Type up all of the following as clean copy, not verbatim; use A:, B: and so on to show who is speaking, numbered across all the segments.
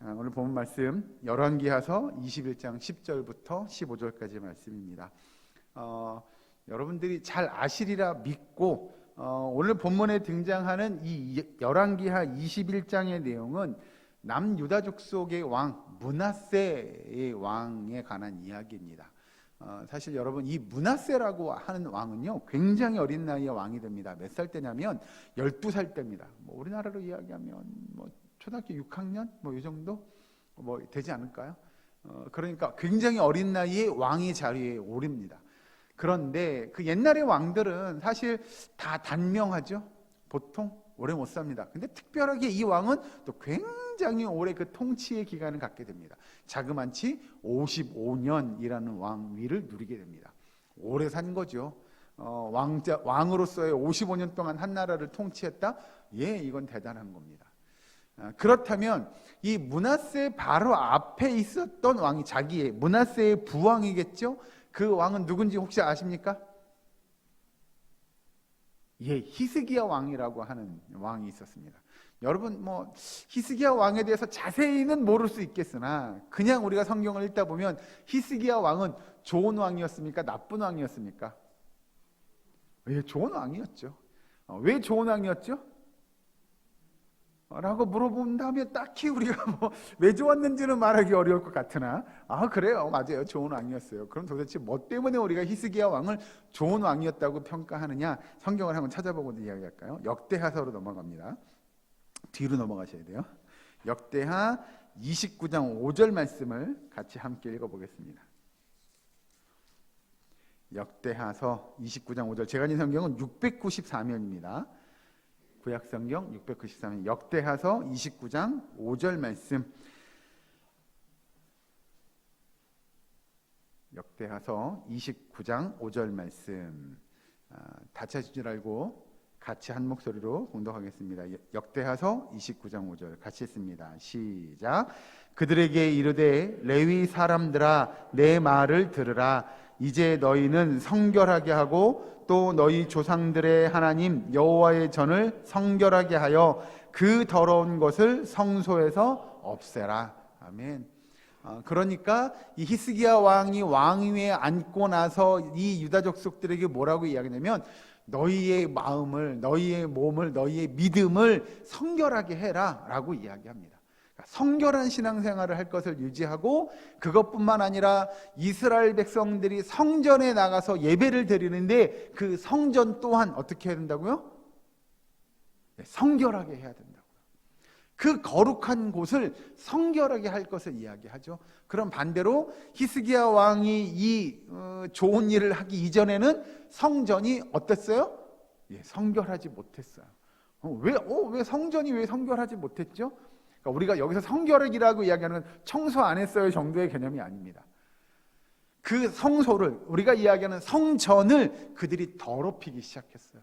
A: 오늘 본 말씀 열왕기하서 21장 10절부터 15절까지 말씀입니다. 여러분들이 잘 아시리라 믿고 오늘 본문에 등장하는 이 열왕기하 21장의 내용은 남유다 족속의 왕 므낫세의 왕에 관한 이야기입니다. 사실 여러분 이 므낫세라고 하는 왕은요 굉장히 어린 나이에 왕이 됩니다. 몇 살 때냐면 12살 때입니다. 우리나라로 이야기하면 초등학교 6학년 이 정도 되지 않을까요? 그러니까 굉장히 어린 나이에 왕의 자리에 오릅니다. 그런데 그 옛날의 왕들은 사실 다 단명하죠. 보통 오래 못 삽니다. 근데 특별하게 이 왕은 또 굉장히 오래 그 통치의 기간을 갖게 됩니다. 자그만치 55년이라는 왕위를 누리게 됩니다. 오래 산 거죠. 왕으로서의 55년 동안 한 나라를 통치했다? 이건 대단한 겁니다. 그렇다면 이 므낫세 바로 앞에 있었던 왕이 자기의 므낫세의 부왕이겠죠? 그 왕은 누군지 혹시 아십니까? 히스기야 왕이라고 하는 왕이 있었습니다. 여러분 히스기야 왕에 대해서 자세히는 모를 수 있겠으나 그냥 우리가 성경을 읽다 보면 히스기야 왕은 좋은 왕이었습니까? 나쁜 왕이었습니까? 좋은 왕이었죠. 왜 좋은 왕이었죠? 라고 물어본다면 딱히 우리가 왜 좋았는지는 말하기 어려울 것 같으나 그래요, 맞아요, 좋은 왕이었어요. 그럼 도대체 뭐 때문에 우리가 히스기야 왕을 좋은 왕이었다고 평가하느냐? 성경을 한번 찾아보고 이야기할까요? 역대하서로 넘어갑니다. 뒤로 넘어가셔야 돼요. 역대하 29장 5절 말씀을 같이 함께 읽어보겠습니다. 역대하서 29장 5절, 제가 읽은 성경은 694면입니다. 구약성경 693면 역대하서 29장 5절 말씀. 역대하서 29장 5절 말씀. 다 찾을 줄 알고 같이 한 목소리로 공독하겠습니다. 역대하서 29장 5절 같이 읽습니다. 시작. 그들에게 이르되 레위 사람들아 내 말을 들으라. 이제 너희는 성결하게 하고 또 너희 조상들의 하나님 여호와의 전을 성결하게 하여 그 더러운 것을 성소에서 없애라. 아멘. 그러니까 이 히스기야 왕이 왕위에 앉고 나서 이 유다 족속들에게 뭐라고 이야기냐면 너희의 마음을, 너희의 몸을, 너희의 믿음을 성결하게 해라 라고 이야기합니다. 성결한 신앙생활을 할 것을 유지하고 그것뿐만 아니라 이스라엘 백성들이 성전에 나가서 예배를 드리는데 그 성전 또한 어떻게 해야 된다고요? 성결하게 해야 된다고요. 그 거룩한 곳을 성결하게 할 것을 이야기하죠. 그럼 반대로 히스기야 왕이 이 좋은 일을 하기 이전에는 성전이 어땠어요? 성결하지 못했어요. 왜 성전이 왜 성결하지 못했죠? 그러니까 우리가 여기서 성결이라고 이야기하는 청소 안 했어요 정도의 개념이 아닙니다. 그 성소를, 우리가 이야기하는 성전을 그들이 더럽히기 시작했어요.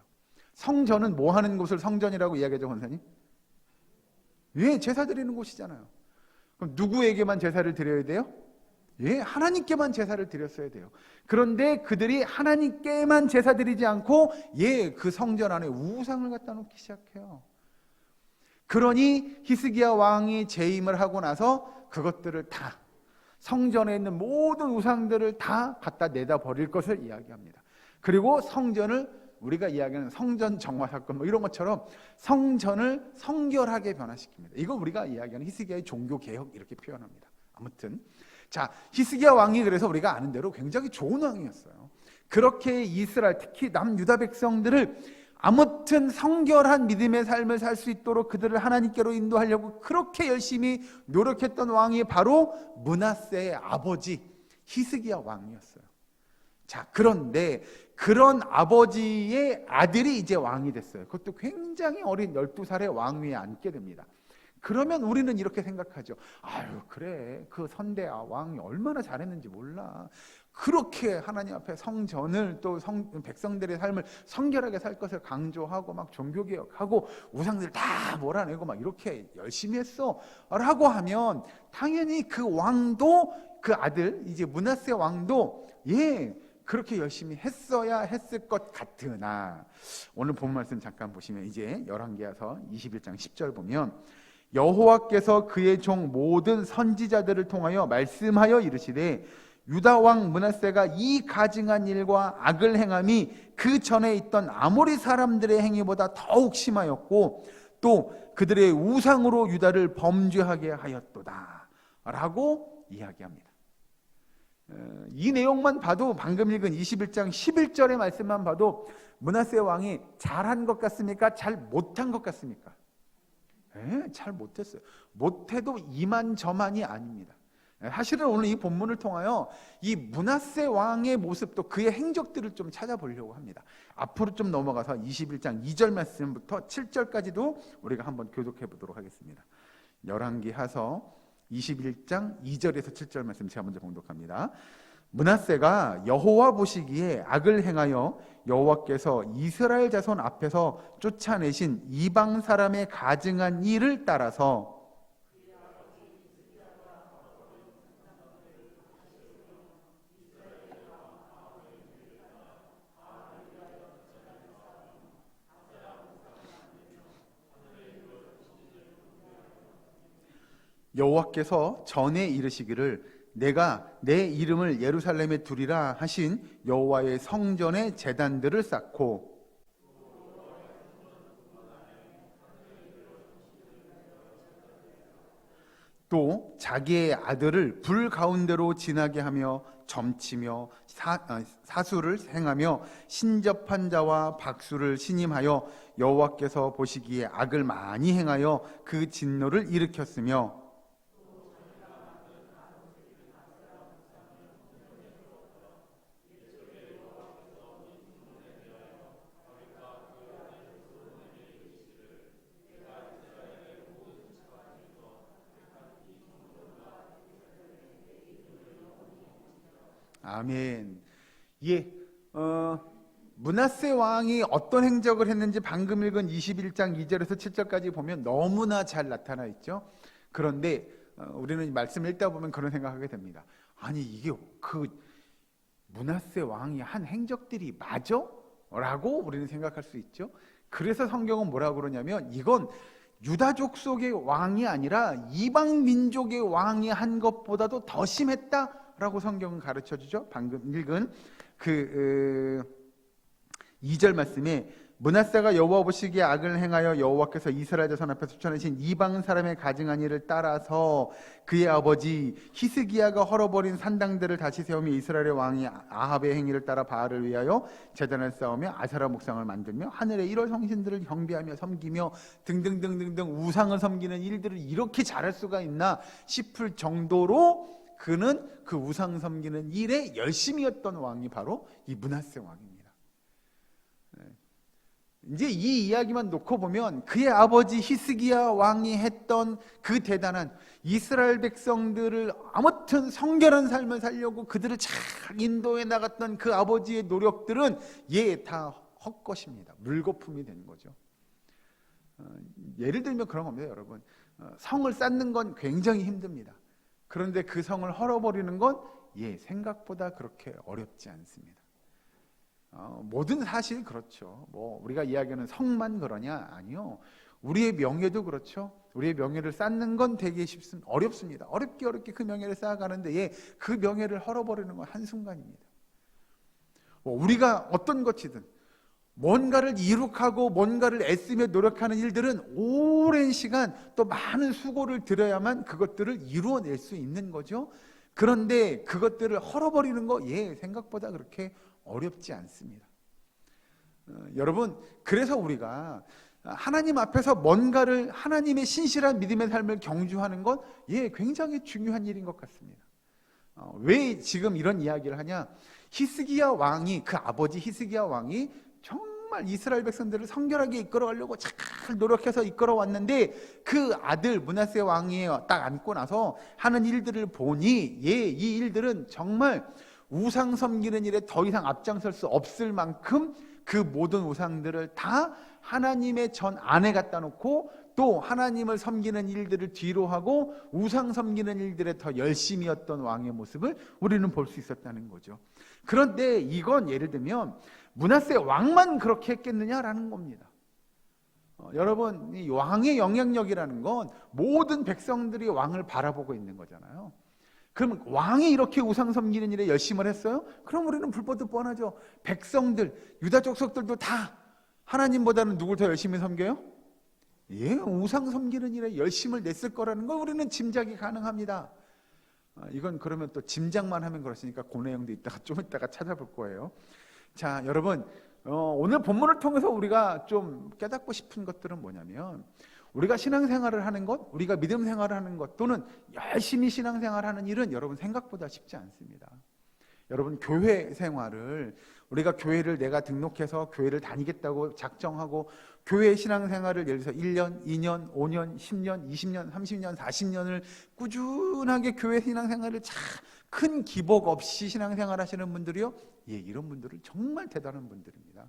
A: 성전은 뭐 하는 곳을 성전이라고 이야기하죠, 권사님? 제사 드리는 곳이잖아요. 그럼 누구에게만 제사를 드려야 돼요? 하나님께만 제사를 드렸어야 돼요. 그런데 그들이 하나님께만 제사 드리지 않고 그 성전 안에 우상을 갖다 놓기 시작해요. 그러니 히스기야 왕이 재임을 하고 나서 그것들을 다, 성전에 있는 모든 우상들을 다 갖다 내다 버릴 것을 이야기합니다. 그리고 성전을, 우리가 이야기하는 성전 정화 사건 이런 것처럼 성전을 성결하게 변화시킵니다. 이거 우리가 이야기하는 히스기야의 종교 개혁 이렇게 표현합니다. 아무튼 히스기야 왕이 그래서 우리가 아는 대로 굉장히 좋은 왕이었어요. 그렇게 이스라엘, 특히 남유다 백성들을 아무튼 성결한 믿음의 삶을 살 수 있도록 그들을 하나님께로 인도하려고 그렇게 열심히 노력했던 왕이 바로 므낫세의 아버지 히스기야 왕이었어요. 그런데 그런 아버지의 아들이 이제 왕이 됐어요. 그것도 굉장히 어린 12살의 왕위에 앉게 됩니다. 그러면 우리는 이렇게 생각하죠. 그래, 그 선대 왕이 얼마나 잘했는지 몰라. 그렇게 하나님 앞에 성전을 또 백성들의 삶을 성결하게 살 것을 강조하고 막 종교개혁하고 우상들 다 몰아내고 막 이렇게 열심히 했어 라고 하면 당연히 그 왕도, 그 아들 이제 므낫세 왕도 그렇게 열심히 했어야 했을 것 같으나 오늘 본 말씀 잠깐 보시면 이제 열왕기하서 21장 10절 보면 여호와께서 그의 종 모든 선지자들을 통하여 말씀하여 이르시되 유다 왕 므낫세가 이 가증한 일과 악을 행함이 그 전에 있던 아모리 사람들의 행위보다 더욱 심하였고 또 그들의 우상으로 유다를 범죄하게 하였도다 라고 이야기합니다. 이 내용만 봐도, 방금 읽은 21장 11절의 말씀만 봐도 므낫세 왕이 잘한 것 같습니까? 잘 못한 것 같습니까? 잘 못했어요. 못해도 이만저만이 아닙니다. 사실은 오늘 이 본문을 통하여 이 므낫세 왕의 모습도 그의 행적들을 좀 찾아보려고 합니다. 앞으로 좀 넘어가서 21장 2절 말씀부터 7절까지도 우리가 한번 교독해 보도록 하겠습니다. 열왕기하서 21장 2절에서 7절 말씀 제가 먼저 봉독합니다. 므낫세가 여호와 보시기에 악을 행하여 여호와께서 이스라엘 자손 앞에서 쫓아내신 이방 사람의 가증한 일을 따라서 여호와께서 전에 이르시기를 내가 내 이름을 예루살렘에 두리라 하신 여호와의 성전에 제단들을 쌓고 또 자기의 아들을 불 가운데로 지나게 하며 점치며 사수를 행하며 신접한 자와 박수를 신임하여 여호와께서 보시기에 악을 많이 행하여 그 진노를 일으켰으며 아멘. 므낫세 왕이 어떤 행적을 했는지 방금 읽은 21장 2절에서 7절까지 보면 너무나 잘 나타나 있죠. 그런데 우리는 이 말씀을 읽다 보면 그런 생각하게 됩니다. 아니 이게 그 므낫세 왕이 한 행적들이 맞아? 라고 우리는 생각할 수 있죠. 그래서 성경은 뭐라고 그러냐면 이건 유다족 속의 왕이 아니라 이방 민족의 왕이 한 것보다도 더 심했다라고 성경은 가르쳐주죠. 방금 읽은 그 2절 말씀에 므낫세가 여호와 보시기에 악을 행하여 여호와께서 이스라엘 자손 앞에 쫓아내신 이방 사람의 가증한 일을 따라서 그의 아버지 히스기야가 헐어버린 산당들을 다시 세우며 이스라엘의 왕이 아합의 행위를 따라 바알을 위하여 제단을 쌓으며 아세라 목상을 만들며 하늘의 일월 성신들을 경배하며 섬기며 등등등등등 우상을 섬기는 일들을 이렇게 잘할 수가 있나 싶을 정도로 그는 그 우상 섬기는 일에 열심이었던 왕이 바로 이 므낫세 왕입니다. 이제 이 이야기만 놓고 보면 그의 아버지 히스기야 왕이 했던 그 대단한 이스라엘 백성들을 아무튼 성결한 삶을 살려고 그들을 잘 인도해 나갔던 그 아버지의 노력들은 다 헛것입니다. 물거품이 된 거죠. 예를 들면 그런 겁니다, 여러분. 성을 쌓는 건 굉장히 힘듭니다. 그런데 그 성을 헐어버리는 건 생각보다 그렇게 어렵지 않습니다. 모든 사실 그렇죠. 우리가 이야기하는 성만 그러냐? 아니요. 우리의 명예도 그렇죠. 우리의 명예를 쌓는 건 되게 어렵습니다. 어렵게 그 명예를 쌓아가는데 그 명예를 헐어버리는 건 한순간입니다. 우리가 어떤 것이든 뭔가를 이룩하고 뭔가를 애쓰며 노력하는 일들은 오랜 시간 또 많은 수고를 들여야만 그것들을 이루어낼 수 있는 거죠. 그런데 그것들을 헐어버리는 거 생각보다 그렇게 어렵지 않습니다. 여러분, 그래서 우리가 하나님 앞에서 뭔가를 하나님의 신실한 믿음의 삶을 경주하는 건 굉장히 중요한 일인 것 같습니다. 왜 지금 이런 이야기를 하냐? 히스기야 왕이, 그 아버지 히스기야 왕이 정말 이스라엘 백성들을 성결하게 이끌어가려고 잘 노력해서 이끌어왔는데 그 아들 므낫세 왕이 딱 앉고 나서 하는 일들을 보니 이 일들은 정말 우상 섬기는 일에 더 이상 앞장설 수 없을 만큼 그 모든 우상들을 다 하나님의 전 안에 갖다 놓고 또 하나님을 섬기는 일들을 뒤로 하고 우상 섬기는 일들에 더 열심이었던 왕의 모습을 우리는 볼 수 있었다는 거죠. 그런데 이건 예를 들면 므낫세 왕만 그렇게 했겠느냐라는 겁니다. 여러분, 이 왕의 영향력이라는 건 모든 백성들이 왕을 바라보고 있는 거잖아요. 그럼 왕이 이렇게 우상 섬기는 일에 열심을 했어요? 그럼 우리는 불법도 뻔하죠. 백성들, 유다 족속들도 다 하나님보다는 누굴 더 열심히 섬겨요? 예, 우상 섬기는 일에 열심을 냈을 거라는 걸 우리는 짐작이 가능합니다. 이건 그러면 또 짐작만 하면 그렇으니까 그 내용도 좀 이따가 찾아볼 거예요. 자, 여러분, 오늘 본문을 통해서 우리가 좀 깨닫고 싶은 것들은 뭐냐면, 우리가 신앙생활을 하는 것, 우리가 믿음 생활을 하는 것, 또는 열심히 신앙생활하는 일은 여러분 생각보다 쉽지 않습니다. 여러분, 교회 생활을, 우리가 교회를 내가 등록해서 교회를 다니겠다고 작정하고 교회 신앙생활을 예를 들어서 1년, 2년, 5년, 10년, 20년, 30년, 40년을 꾸준하게 교회 신앙생활을 큰 기복 없이 신앙생활 하시는 분들이요, 예, 이런 분들은 정말 대단한 분들입니다.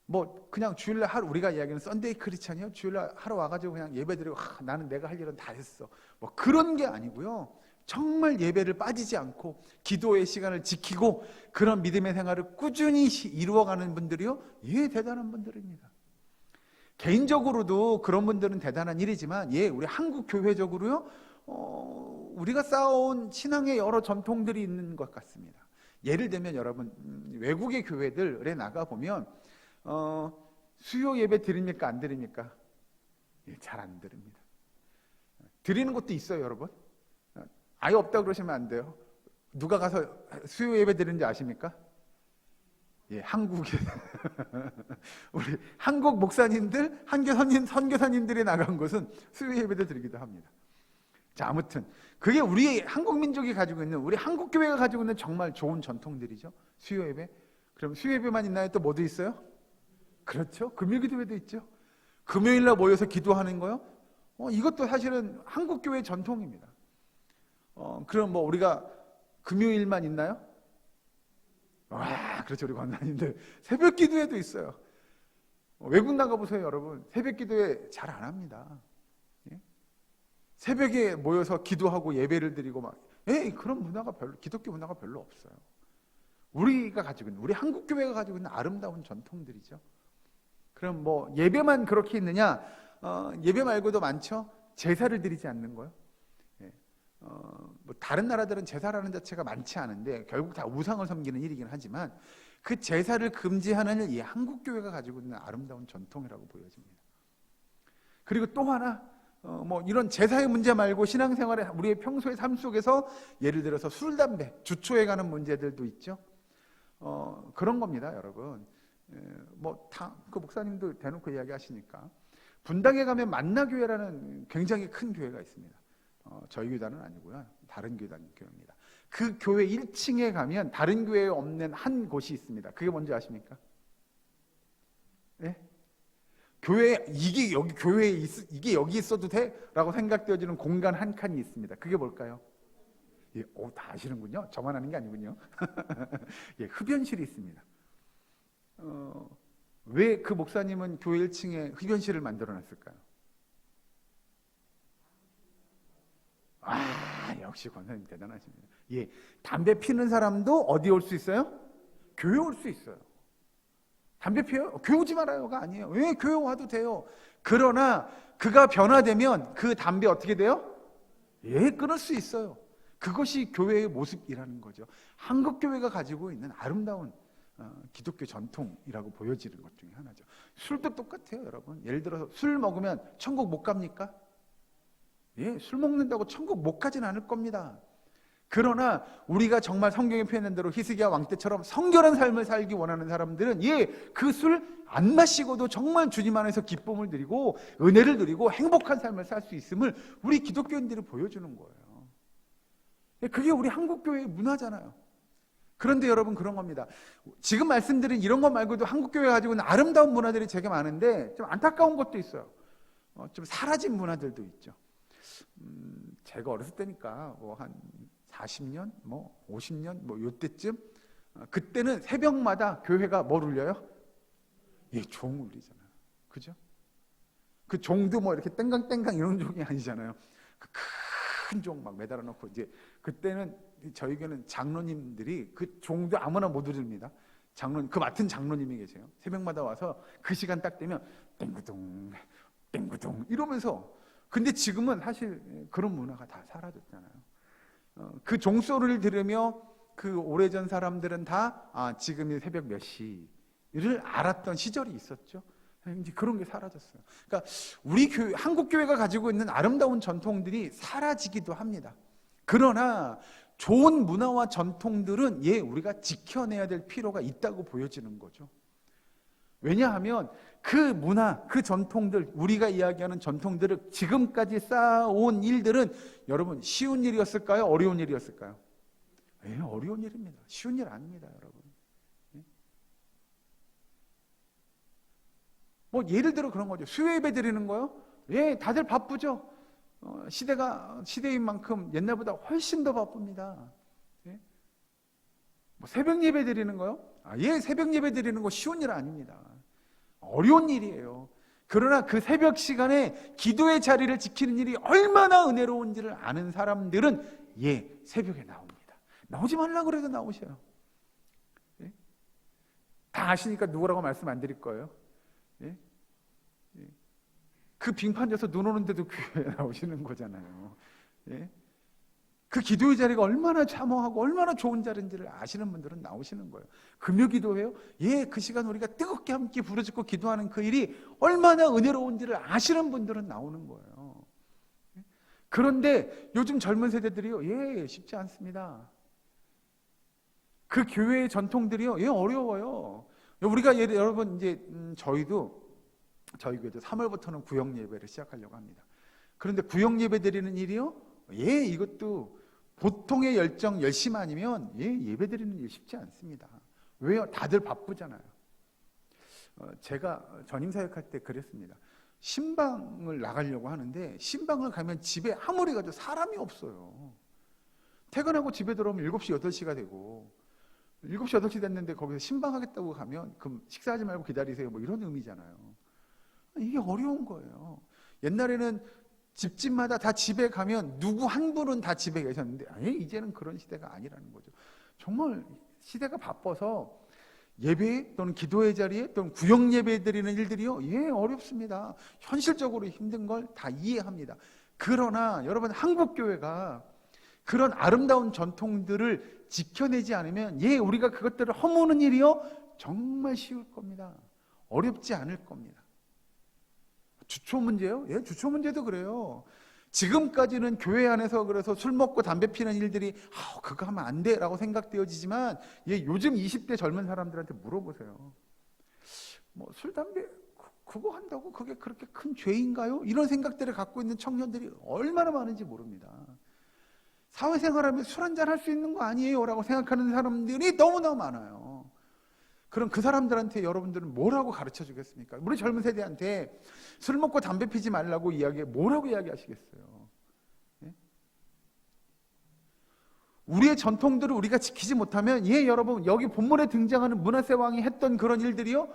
A: 뭐 그냥 주일날 하루, 우리가 이야기하는 썬데이 크리스찬이요, 주일날 하루 와가지고 그냥 예배드리고 나는 내가 할 일은 다 했어, 뭐 그런 게 아니고요, 정말 예배를 빠지지 않고 기도의 시간을 지키고 그런 믿음의 생활을 꾸준히 이루어가는 분들이요, 예, 대단한 분들입니다. 개인적으로도 그런 분들은 대단한 일이지만, 예, 우리 한국 교회적으로요, 우리가 쌓아온 신앙의 여러 전통들이 있는 것 같습니다. 예를 들면 여러분, 외국의 교회들에 나가 보면 수요 예배 드립니까, 안 드립니까? 예, 잘 안 드립니다. 드리는 것도 있어요, 여러분. 아예 없다 그러시면 안 돼요. 누가 가서 수요 예배 드리는지 아십니까? 예, 한국에 우리 한국 목사님들, 선교사님들이 나간 곳은 수요 예배를 드리기도 합니다. 자, 아무튼 그게 우리 한국 민족이 가지고 있는, 우리 한국 교회가 가지고 있는 정말 좋은 전통들이죠. 수요 예배. 그럼 수요 예배만 있나요? 또 뭐도 있어요? 그렇죠. 금요 기도회도 있죠. 금요일 날 모여서 기도하는 거요. 이것도 사실은 한국 교회의 전통입니다. 그럼 뭐 우리가 금요일만 있나요? 와, 그렇죠. 우리 권사님들 새벽 기도회도 있어요. 외국 나가보세요, 여러분. 새벽 기도회 잘 안 합니다. 예? 새벽에 모여서 기도하고 예배를 드리고 막, 그런 문화가 기독교 문화가 별로 없어요. 우리가 가지고 있는, 우리 한국 교회가 가지고 있는 아름다운 전통들이죠. 그럼 뭐 예배만 그렇게 있느냐? 예배 말고도 많죠. 제사를 드리지 않는 거요. 뭐 다른 나라들은 제사라는 자체가 많지 않은데 결국 다 우상을 섬기는 일이긴 하지만, 그 제사를 금지하는 이 한국 교회가 가지고 있는 아름다운 전통이라고 보여집니다. 그리고 또 하나, 뭐 이런 제사의 문제 말고 신앙생활에 우리의 평소의 삶 속에서 예를 들어서 술, 담배, 주초에 가는 문제들도 있죠. 그런 겁니다, 여러분. 뭐 다 그 목사님도 대놓고 이야기하시니까, 분당에 가면 만나교회라는 굉장히 큰 교회가 있습니다. 저희 교단은 아니고요, 다른 교회입니다. 그 교회 1층에 가면 다른 교회에 없는 한 곳이 있습니다. 그게 뭔지 아십니까? 네? 교회, 이게 여기 교회에 이게 여기 있어도 돼? 라고 생각되어지는 공간 한 칸이 있습니다. 그게 뭘까요? 예, 다 아시는군요. 저만 아는 게 아니군요. 예, 흡연실이 있습니다. 왜 그 목사님은 교회 1층에 흡연실을 만들어 놨을까요? 역시 권사님 대단하십니다. 예, 담배 피는 사람도 어디 올 수 있어요? 교회 올 수 있어요. 담배 피워요? 교회 오지 말아요가 아니에요. 왜? 교회 와도 돼요. 그러나 그가 변화되면 그 담배 어떻게 돼요? 예, 끊을 수 있어요. 그것이 교회의 모습이라는 거죠. 한국 교회가 가지고 있는 아름다운 기독교 전통이라고 보여지는 것 중에 하나죠. 술도 똑같아요, 여러분. 예를 들어서 술 먹으면 천국 못 갑니까? 예, 술 먹는다고 천국 못 가진 않을 겁니다. 그러나 우리가 정말 성경에 표현한 대로 히스기야 왕 때처럼 성결한 삶을 살기 원하는 사람들은, 예, 그 술 안 마시고도 정말 주님 안에서 기쁨을 누리고 은혜를 누리고 행복한 삶을 살 수 있음을 우리 기독교인들이 보여주는 거예요. 그게 우리 한국 교회의 문화잖아요. 그런데 여러분, 그런 겁니다. 지금 말씀드린 이런 것 말고도 한국 교회가 가지고 있는 아름다운 문화들이 되게 많은데 좀 안타까운 것도 있어요. 좀 사라진 문화들도 있죠. 제가 어렸을 때니까 뭐 한 40년, 뭐 50년, 뭐 요때쯤, 그때는 새벽마다 교회가 뭘 울려요? 예, 종 울리잖아요. 그죠? 그 종도 뭐 이렇게 땡강땡강 이런 종이 아니잖아요. 그 큰 종 막 매달아 놓고, 이제 그때는 저희 교회는 장로님들이 그 종도 아무나 못 울립니다. 그 맡은 장로님이 계세요. 새벽마다 와서 그 시간 딱 되면 땡구둥 땡구둥 이러면서, 근데 지금은 사실 그런 문화가 다 사라졌잖아요. 그 종소리를 들으며 그 오래전 사람들은 다 지금이 새벽 몇 시를 알았던 시절이 있었죠. 이제 그런 게 사라졌어요. 그러니까 우리 교회, 한국 교회가 가지고 있는 아름다운 전통들이 사라지기도 합니다. 그러나 좋은 문화와 전통들은 우리가 지켜내야 될 필요가 있다고 보여지는 거죠. 왜냐하면 그 문화, 그 전통들, 우리가 이야기하는 전통들을 지금까지 쌓아온 일들은 여러분 쉬운 일이었을까요? 어려운 일이었을까요? 어려운 일입니다. 쉬운 일 아닙니다, 여러분. 뭐 예를 들어 그런 거죠. 수요 예배 드리는 거요? 다들 바쁘죠. 시대가 시대인 만큼 옛날보다 훨씬 더 바쁩니다. 뭐 새벽 예배 드리는 거요? 새벽 예배 드리는 거 쉬운 일 아닙니다. 어려운 일이에요. 그러나 그 새벽 시간에 기도의 자리를 지키는 일이 얼마나 은혜로운지를 아는 사람들은 새벽에 나옵니다. 나오지 말라 그래도 나오셔요. 다 아시니까 누구라고 말씀 안 드릴 거예요. 그 빙판 져서 눈 오는데도 교회에 나오시는 거잖아요. 그 기도의 자리가 얼마나 참호하고 얼마나 좋은 자리인지를 아시는 분들은 나오시는 거예요. 금요 기도회요? 그 시간 우리가 뜨겁게 함께 부르짖고 기도하는 그 일이 얼마나 은혜로운지를 아시는 분들은 나오는 거예요. 그런데 요즘 젊은 세대들이요, 쉽지 않습니다. 그 교회의 전통들이요, 어려워요. 우리가 여러분 이제 저희 교회도 3월부터는 구역 예배를 시작하려고 합니다. 그런데 구역 예배 드리는 일이요, 이것도 보통의 열정, 열심 아니면 예배 드리는 일 쉽지 않습니다. 왜요? 다들 바쁘잖아요. 제가 전임 사역할 때 그랬습니다. 신방을 나가려고 하는데 신방을 가면 집에 아무리 가도 사람이 없어요. 퇴근하고 집에 들어오면 7시, 8시가 되고 7시, 8시 됐는데 거기서 신방하겠다고 가면 그럼 식사하지 말고 기다리세요. 뭐 이런 의미잖아요. 이게 어려운 거예요. 옛날에는 집집마다 다 집에 가면 누구 한 분은 다 집에 계셨는데 이제는 그런 시대가 아니라는 거죠. 정말 시대가 바빠서 예배 또는 기도의 자리에 또는 구역 예배 드리는 일들이요, 어렵습니다. 현실적으로 힘든 걸 다 이해합니다. 그러나 여러분 한국교회가 그런 아름다운 전통들을 지켜내지 않으면 우리가 그것들을 허무는 일이요 정말 쉬울 겁니다. 어렵지 않을 겁니다. 주초 문제요? 주초 문제도 그래요. 지금까지는 교회 안에서 그래서 술 먹고 담배 피는 일들이 그거 하면 안 돼라고 생각되어지지만 요즘 20대 젊은 사람들한테 물어보세요. 뭐 술, 담배 그거 한다고 그게 그렇게 큰 죄인가요? 이런 생각들을 갖고 있는 청년들이 얼마나 많은지 모릅니다. 사회생활하면 술 한잔 할 수 있는 거 아니에요? 라고 생각하는 사람들이 너무나 많아요. 그럼 그 사람들한테 여러분들은 뭐라고 가르쳐 주겠습니까? 우리 젊은 세대한테 술 먹고 담배 피지 말라고 뭐라고 이야기하시겠어요? 우리의 전통들을 우리가 지키지 못하면 여러분 여기 본문에 등장하는 므낫세 왕이 했던 그런 일들이요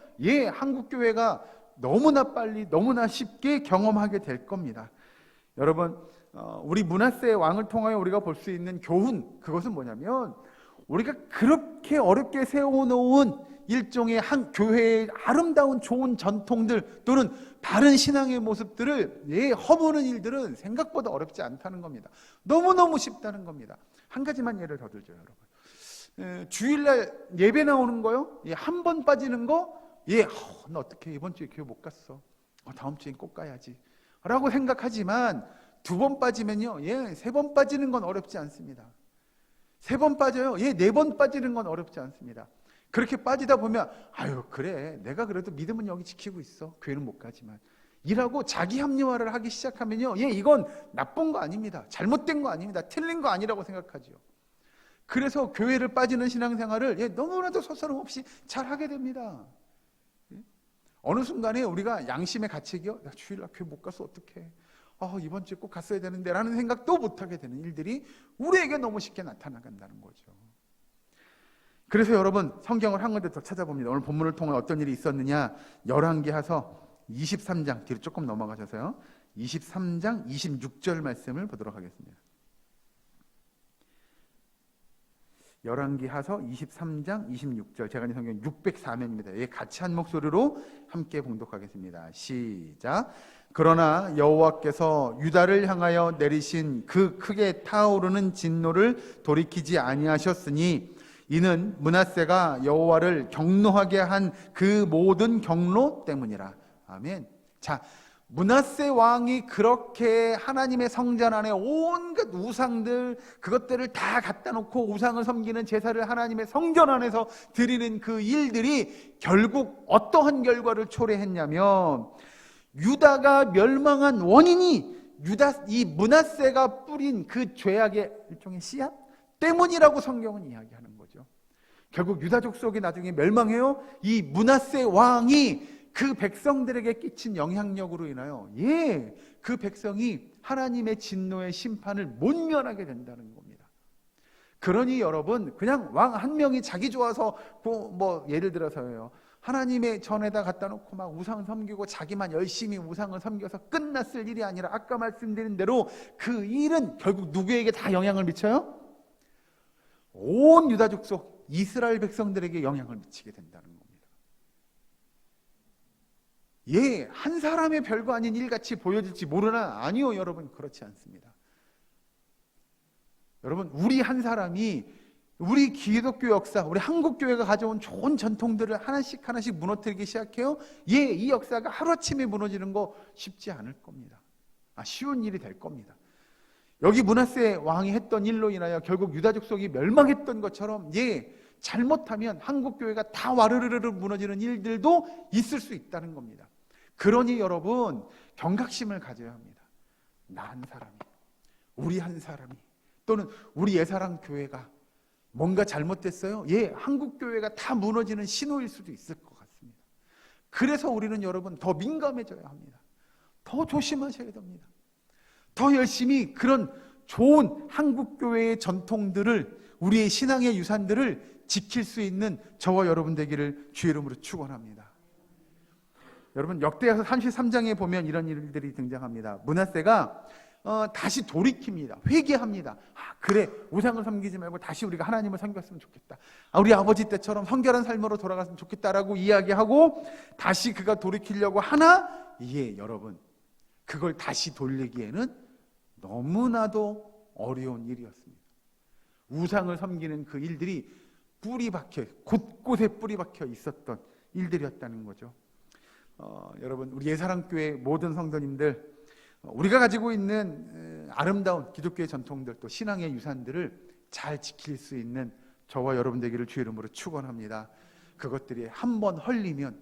A: 한국교회가 너무나 빨리 너무나 쉽게 경험하게 될 겁니다. 여러분 우리 므낫세 왕을 통하여 우리가 볼 수 있는 교훈, 그것은 뭐냐면 우리가 그렇게 어렵게 세워놓은 일종의 한 교회의 아름다운 좋은 전통들 또는 바른 신앙의 모습들을 허무는 일들은 생각보다 어렵지 않다는 겁니다. 너무너무 쉽다는 겁니다. 한 가지만 예를 더 들죠, 여러분. 주일날 예배 나오는 거요, 한 번 빠지는 거, 너 어떡해, 이번 주에 교회 못 갔어, 다음 주엔 꼭 가야지 라고 생각하지만 2번 빠지면요, 3번 빠지는 건 어렵지 않습니다. 3번 빠져요, 4번 빠지는 건 어렵지 않습니다. 그렇게 빠지다 보면 그래, 내가 그래도 믿음은 여기 지키고 있어, 교회는 못 가지만 이라고 자기 합리화를 하기 시작하면요, 이건 나쁜 거 아닙니다. 잘못된 거 아닙니다. 틀린 거 아니라고 생각하죠. 그래서 교회를 빠지는 신앙생활을 너무나도 서스럼 없이 잘 하게 됩니다. 어느 순간에 우리가 양심의 가책이요, 주일날 교회 못 가서 어떡해, 이번 주에 꼭 갔어야 되는데 라는 생각도 못하게 되는 일들이 우리에게 너무 쉽게 나타나간다는 거죠. 그래서 여러분 성경을 한 군데 더 찾아봅니다. 오늘 본문을 통해 어떤 일이 있었느냐, 열왕기하서 23장 뒤로 조금 넘어가셔서요, 23장 26절 말씀을 보도록 하겠습니다. 열왕기하서 23장 26절, 제가 있는 성경 604면입니다. 예, 같이 한 목소리로 함께 봉독하겠습니다. 시작. 그러나 여호와께서 유다를 향하여 내리신 그 크게 타오르는 진노를 돌이키지 아니하셨으니 이는 므낫세가 여호와를 경노하게 한 그 모든 경로 때문이라. 아멘. 자, 므낫세 왕이 그렇게 하나님의 성전 안에 온갖 우상들, 그것들을 다 갖다 놓고 우상을 섬기는 제사를 하나님의 성전 안에서 드리는 그 일들이 결국 어떠한 결과를 초래했냐면, 유다가 멸망한 원인이 이 므낫세가 뿌린 그 죄악의 일종의 씨앗 때문이라고 성경은 이야기하는 거죠. 결국 유다 족속이 나중에 멸망해요. 이 므낫세 왕이 그 백성들에게 끼친 영향력으로 인하여 그 백성이 하나님의 진노의 심판을 못 면하게 된다는 겁니다. 그러니 여러분, 그냥 왕 한 명이 자기 좋아서 뭐 예를 들어서요, 하나님의 전에다 갖다 놓고 막 우상을 섬기고 자기만 열심히 우상을 섬겨서 끝났을 일이 아니라, 아까 말씀드린 대로 그 일은 결국 누구에게 다 영향을 미쳐요? 온 유다 족속 이스라엘 백성들에게 영향을 미치게 된다는 겁니다. 한 사람의 별거 아닌 일같이 보여질지 모르나, 아니요 여러분, 그렇지 않습니다. 여러분, 우리 한 사람이 우리 기독교 역사, 우리 한국교회가 가져온 좋은 전통들을 하나씩 무너뜨리기 시작해요. 이 역사가 하루아침에 무너지는 거 쉽지 않을 겁니다. 쉬운 일이 될 겁니다. 여기 므낫세 왕이 했던 일로 인하여 결국 유다 족속이 멸망했던 것처럼 잘못하면 한국교회가 다 와르르르 무너지는 일들도 있을 수 있다는 겁니다. 그러니 여러분, 경각심을 가져야 합니다. 나 한 사람이, 우리 한 사람이, 또는 우리 예사랑 교회가 뭔가 잘못됐어요? 한국교회가 다 무너지는 신호일 수도 있을 것 같습니다. 그래서 우리는 여러분 더 민감해져야 합니다. 더 조심하셔야 됩니다. 더 열심히 그런 좋은 한국교회의 전통들을, 우리의 신앙의 유산들을 지킬 수 있는 저와 여러분 되기를 주의 이름으로 축원합니다. 여러분, 역대하서 33장에 보면 이런 일들이 등장합니다. 므낫세가 다시 돌이킵니다. 회개합니다. 그래, 우상을 섬기지 말고 다시 우리가 하나님을 섬겼으면 좋겠다. 우리 아버지 때처럼 성결한 삶으로 돌아갔으면 좋겠다라고 이야기하고 다시 그가 돌이키려고 하나, 여러분, 그걸 다시 돌리기에는 너무나도 어려운 일이었습니다. 우상을 섬기는 그 일들이 곳곳에 뿌리 박혀 있었던 일들이었다는 거죠. 여러분, 우리 예사랑교회 모든 성도님들, 우리가 가지고 있는 아름다운 기독교의 전통들, 또 신앙의 유산들을 잘 지킬 수 있는 저와 여러분 되기를 주의 이름으로 축원합니다. 그것들이 한번 헐리면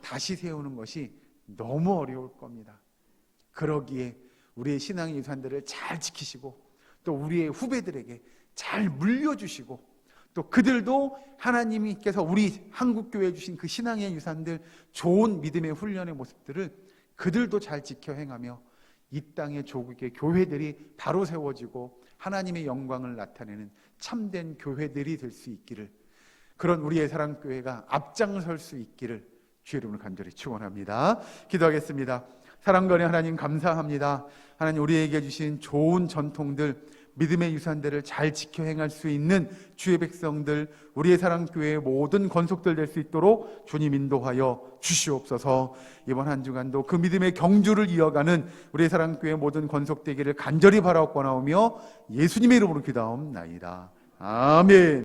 A: 다시 세우는 것이 너무 어려울 겁니다. 그러기에 우리의 신앙의 유산들을 잘 지키시고, 또 우리의 후배들에게 잘 물려주시고, 또 그들도 하나님께서 우리 한국교회에 주신 그 신앙의 유산들, 좋은 믿음의 훈련의 모습들을 그들도 잘 지켜 행하며 이 땅의 조국의 교회들이 바로 세워지고 하나님의 영광을 나타내는 참된 교회들이 될 수 있기를, 그런 우리의 사랑교회가 앞장설 수 있기를 주의 이름으로 간절히 축원합니다. 기도하겠습니다. 사랑과 은혜 하나님, 감사합니다. 하나님, 우리에게 주신 좋은 전통들, 믿음의 유산들을 잘 지켜 행할 수 있는 주의 백성들, 우리의 사랑교회의 모든 권속들 될 수 있도록 주님 인도하여 주시옵소서. 이번 한 주간도 그 믿음의 경주를 이어가는 우리의 사랑교회의 모든 권속되기를 간절히 바라옵고나오며 예수님의 이름으로 기도하옵나이다. 아멘.